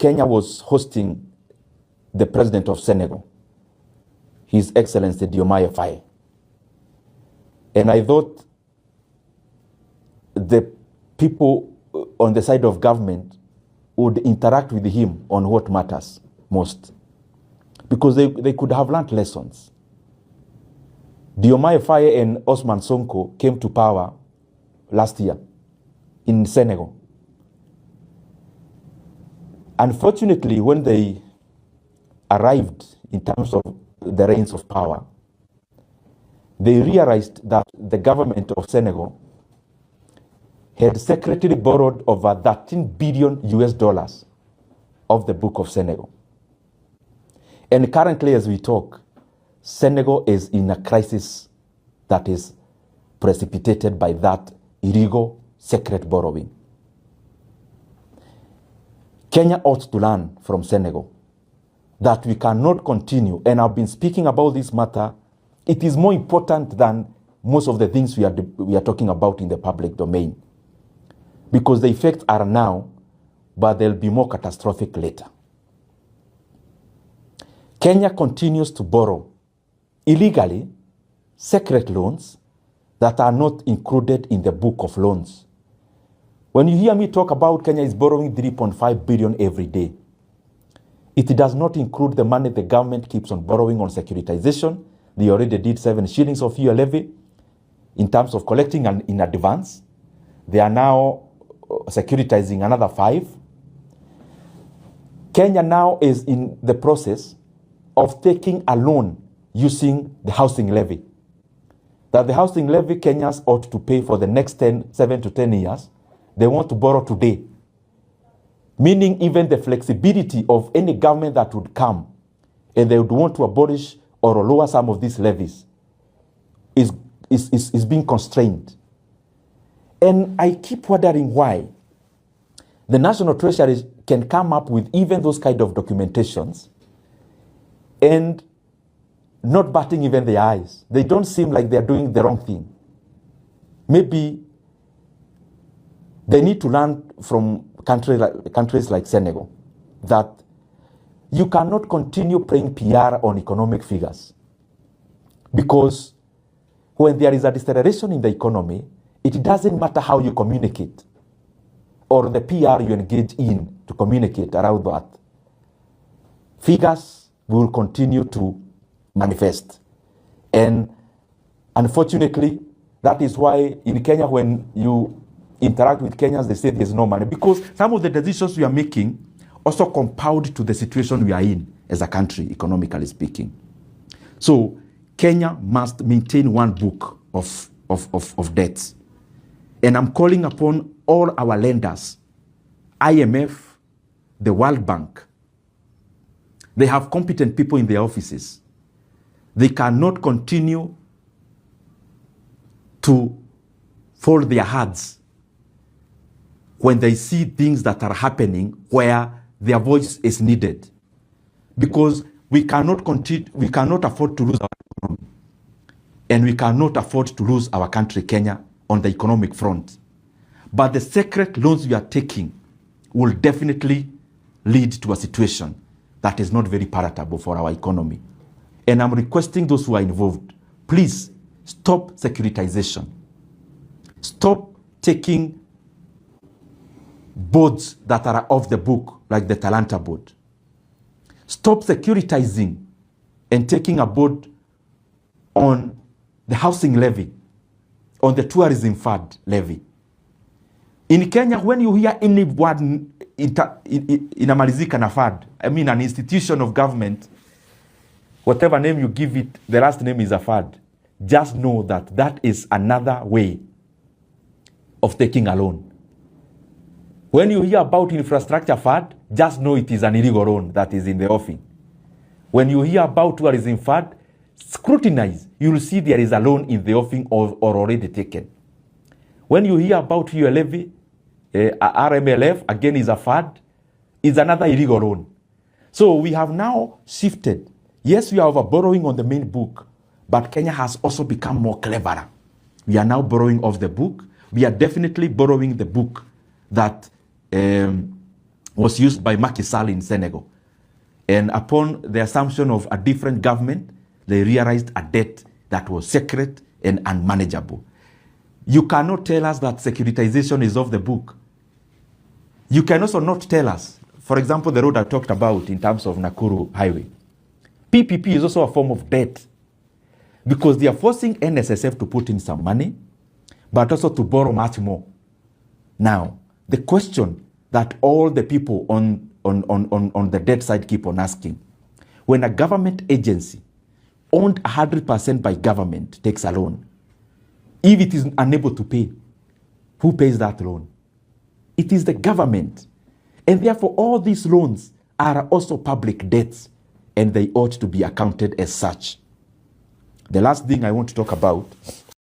Kenya was hosting the president of Senegal, His Excellency Diomaye Faye. And I thought the people on the side of government would interact with him on what matters most, because they could have learned lessons. Diomaye Faye and Osman Sonko came to power last year in Senegal. Unfortunately, when they arrived in terms of the reins of power, they realized that the government of Senegal had secretly borrowed over 13 billion US dollars of the Book of Senegal. And currently, as we talk, Senegal is in a crisis that is precipitated by that illegal secret borrowing. Kenya ought to learn from Senegal that we cannot continue, and I've been speaking about this matter. It is more important than most of the things we are talking about in the public domain, because the effects are now, but they'll be more catastrophic later. Kenya continues to borrow illegally secret loans that are not included in the book of loans. When you hear me talk about Kenya is borrowing 3.5 billion every day, it does not include the money the government keeps on borrowing on securitization. They already did 7 shillings of fuel levy in terms of collecting in advance. They are now securitizing another 5. Kenya now is in the process of taking a loan using the housing levy. That the housing levy Kenyans ought to pay for the next 7 to 10 years, they want to borrow today. Meaning even the flexibility of any government that would come and they would want to abolish or lower some of these levies is being constrained. And I keep wondering why the National Treasury can come up with even those kind of documentations and not batting even their eyes. They don't seem like they're doing the wrong thing. Maybe they need to learn from countries like Senegal that you cannot continue playing PR on economic figures, because when there is a deceleration in the economy, it doesn't matter how you communicate or the PR you engage in to communicate around that. Figures will continue to manifest. And unfortunately, that is why in Kenya, when you interact with Kenyans, they say there's no money, because some of the decisions we are making also compound to the situation we are in as a country, economically speaking. So Kenya must maintain one book of debts. And I'm calling upon all our lenders, IMF, the World Bank. They have competent people in their offices. They cannot continue to fold their hands when they see things that are happening where their voice is needed. Because we cannot afford to lose our economy. And we cannot afford to lose our country, Kenya, on the economic front. But the secret loans we are taking will definitely lead to a situation that is not very palatable for our economy. And I'm requesting those who are involved, please stop securitization. Stop taking boards that are off the book, like the Talanta board. Stop securitizing and taking a board on the housing levy, on the tourism fund levy. In Kenya, when you hear any word inamalizika na fund, I mean an institution of government, whatever name you give it, the last name is a fund. Just know that that is another way of taking a loan. When you hear about infrastructure fund, just know it is an illegal loan that is in the offing. When you hear about tourism fund, scrutinize. You will see there is a loan in the offing or already taken. When you hear about your levy, RMLF, again is a fund, is another illegal loan. So we have now shifted. Yes, we are over borrowing on the main book, but Kenya has also become more cleverer. We are now borrowing off the book. We are definitely borrowing the book that was used by Macky Sall in Senegal. And upon the assumption of a different government, they realized a debt that was secret and unmanageable. You cannot tell us that securitization is off the book. You can also not tell us, for example, the road I talked about in terms of Nakuru Highway. PPP is also a form of debt because they are forcing NSSF to put in some money, but also to borrow much more. Now, the question that all the people on the debt side keep on asking, when a government agency owned 100% by government takes a loan, if it is unable to pay, who pays that loan? It is the government. And therefore, all these loans are also public debts, and they ought to be accounted as such. The last thing I want to talk about